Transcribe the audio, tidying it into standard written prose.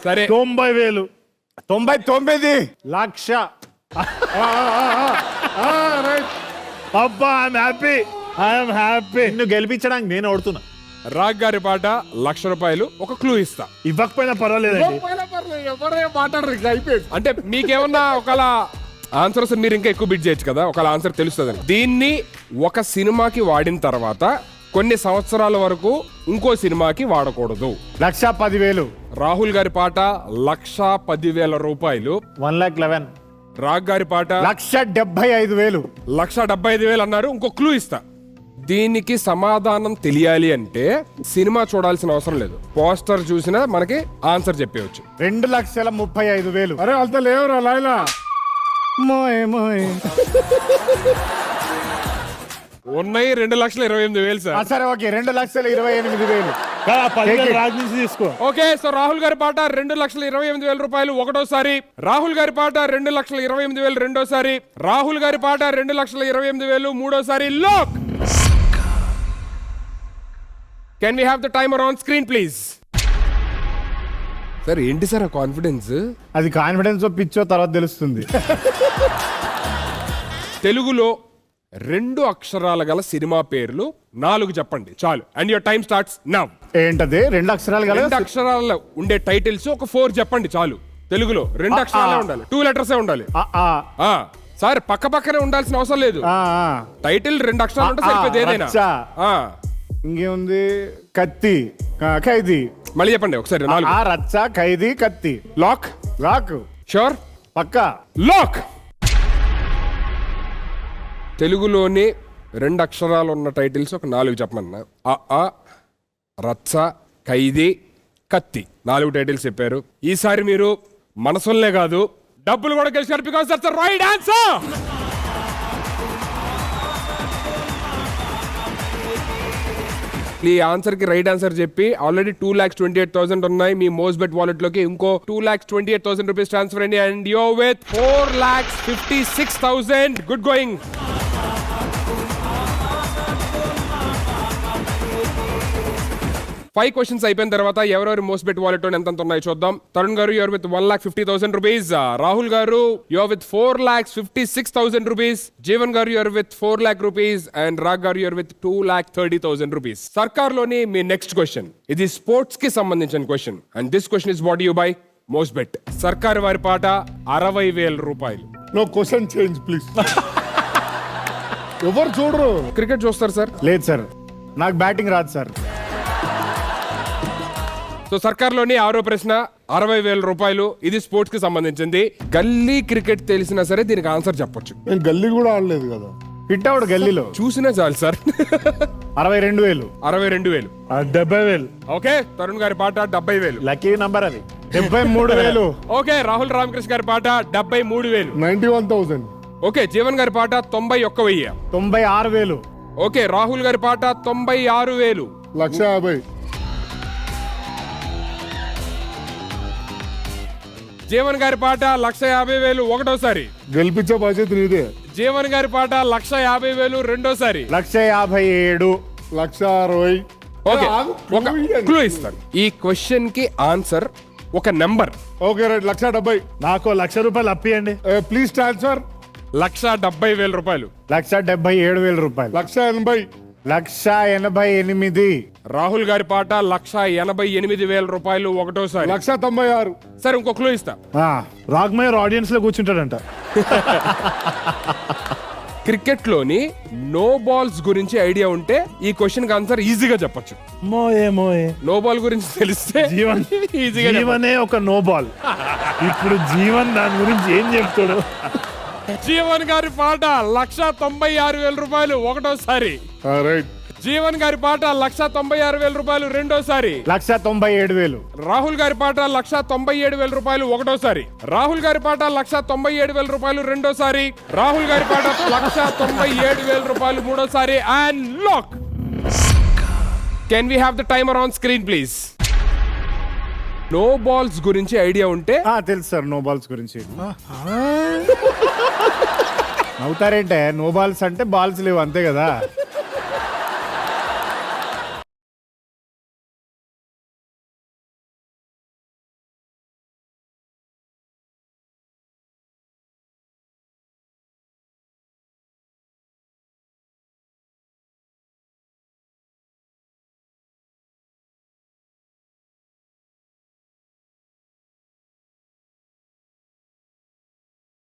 సరే 90,000. 99 లక్ష. అబ్బా I'm happy. నిన్ను గెలిపించడానికి నేను ఓడుతున్నా. రాగ్ గారి పాట ₹1,00,000. ఒక క్లూ ఇస్తా. ఇవ్వకపోయినా పర్వాలేదండి. అంటే మీకేమన్నా ఒకలా ఆన్సర్స్ మీరు ఇంకా ఎక్కువ బిట్ చేయొచ్చు కదా, ఒకలా ఆన్సర్ తెలుస్తుంది. దీన్ని ఒక సినిమాకి వాడిన తర్వాత కొన్ని సంవత్సరాల వరకు ఇంకో సినిమాకి వాడకూడదు. 1,10,000. రాహుల్ గారి పాట ₹1,10,000. 1,11,000. రాగ్ గారి పాట 1,75,000. ₹1,75,000 అన్నారు. ఇంకో క్లూ ఇస్తా. దీనికి సమాధానం తెలియాలి అంటే సినిమా చూడాల్సిన అవసరం లేదు, పోస్టర్ చూసినా మనకి ఆన్సర్ చెప్పవచ్చు. 2,35,000. అరే అంత లేవురా లాయలా. ఉన్నాయి 2,28,000 సార్. సరే ఓకే, 2,28,000. 10,000 రాజ్ నుంచి తీసుకో. ఓకే, సో రాహుల్ గారి పాట ₹2,28,000 ఒకటోసారి, రాహుల్ గారి పాట $2,28,000 రెండోసారి, రాహుల్ గారి పాట $2,28,000 మూడోసారి. Lock, can we have the timer on screen please? Sir ఏంటి సార్ ఆ కాన్ఫిడెన్స్? అది కాన్ఫిడెన్స్ పిచ్చో తర్వాత తెలుస్తుంది. తెలుగులో 2 అక్షరాల గల సినిమా పేర్లు 4 చెప్పండి చాలు. And your time starts now. ఏంటది? 2 అక్షరాలు గల 2 అక్షరాల్లో ఉండే టైటిల్స్ ఒక 4 చెప్పండి చాలు. తెలుగులో 2 అక్షరాలే ఉండాలి, 2 లెటర్సే ఉండాలి. సార్ పక్క పక్కనే ఉండాల్సిన అవసరం లేదు. టైటిల్ 2 అక్షరాలు ఉంటే సరిపోయేది ఏదైనా. ఇంకేముంది? కత్తి, ఖైదీ. మళ్ళీ చెప్పండి ఒకసారి. 4. Racha, Khaidi, Kathi. Lock. Lock sure. పక్కా. లాక్. తెలుగులోని 2 అక్షరాలు ఉన్న టైటిల్స్ ఒక 4 చెప్పమన్నా. రచ్చ, ఖైదీ, కత్తి 4 టైటిల్స్ చెప్పారు. ఈసారి మీరు మనసులనే కాదు డబ్బులు కూడా గెలిచారు. Because that's the right answer. ఈ ఆన్సర్ కి రైట్ ఆన్సర్ చెప్పి ఆల్రెడీ 2,28,000 ఉన్నాయి మీ మోస్ట్ బెట్ వాలెట్ లోకి. ఇంకో ₹2,28,000 ట్రాన్స్ఫర్ అండి. అండ్ యో విత్ $4,56,000. Good going. 5 క్వశ్చన్స్ అయిపోయిన తర్వాత ఎవరెవరు మోస్ట్ బెట్ వాలెట్ ఎంత ఉన్నాయో చూద్దాం. తరుణ్ గారు యువర్ విత్ ₹1,50,000. రాహుల్ గారు యువర్ విత్ ₹4,56,000. జీవన్ గారు యువర్ విత్ ₹4,00,000. అండ్ రాగ్ గారు యువర్ విత్ ₹2,30,000. సర్కార్ లోని మీ నెక్స్ట్ క్వశ్చన్ ఇది స్పోర్ట్స్ కి సంబంధించిన question. And this question is brought you by Mostbet. సర్కార్ వారి పాట ₹60,000. No question change please. ఎవరు చూడరు? క్రికెట్ చూస్తారు సార్? లేదు సార్, నాకు బ్యాటింగ్ రాదు సార్. సో సర్కార్ లోని 6వ ప్రశ్న ₹60,000. ఇది స్పోర్ట్స్ కి సంబంధించింది. గల్లీ క్రికెట్ తెలిసినా సరే దీనికి ఆన్సర్ చెప్పొచ్చు. నేను గల్లీ కూడా ఆడలేదు కదా. పిట్టవుడు గల్లీలో చూసినా చాలు సార్. 62,000. 62,000. 70,000. ఓకే, తరుణ్ గారి పాట 70,000. లక్కీ నంబర్ అది. 73,000. ఓకే, రాహుల్ రామకృష్ణ గారి పాట 73,000. 91,000. ఓకే, జీవన్ గారి పాట 91,000. 96,000. ఓకే, రాహుల్ గారి పాట 96,000. 1,50,000. జీవన్ గారి పాట 1,50,000 ఒకటోసారి. గెలిపించే బాధ్యత నీదే. జీవన్ గారి పాట 1,50,000 రెండోసారి. 1,57,000. 1,60,000. ఓకే, ఒక క్లూ ఇస్తాను. ఈ క్వశ్చన్ కి ఆన్సర్ ఒక నెంబర్. Okay right. 1,70,000. నాకు ₹1,00,000 అప్పియండి ప్లీజ్ ట్రాన్స్ఫర్. ₹1,70,000. ₹1,77,000. 1,80,000. 1,88,000. రాహుల్ గారి పాట ₹1,88,000 ఒకటోసారి. 1,96,000. సరే ఇంకో క్లూ ఇస్తా. రాగ్మయర్ ఆడియన్స్ లో కూర్చుంటాడంట. క్రికెట్ లోని నో బాల్స్ గురించి ఐడియా ఉంటే ఈ క్వశ్చన్ కి ఆన్సర్ ఈజీగా చెప్పొచ్చు. మోయే నో బాల్ గురించి తెలిస్తే జీవన్ ఈజీగా జీవనే ఒక నో బాల్. ఇప్పుడు జీవన్ దాని గురించి ఏం చెప్తాడు? జీవన్ గారి పాట ₹1,96,000 ఒకటోసారి. రైట్. జీవన్ గారి పాట ₹1,96,000 రెండోసారి. 1,97,000. రాహుల్ గారి పాట ₹1,97,000 ఒకటోసారి. రాహుల్ గారి పాట ₹1,97,000 రెండోసారి. రాహుల్ గారి పాట ₹1,97,000 మూడోసారి. And lock. Can we have the timer on screen please? No balls గురించి ఐడియా ఉంటే తెలుసు సార్. నో బాల్స్ గురించి అవుతారేంటే? నో బాల్స్ అంటే బాల్స్ లేవు అంతే కదా.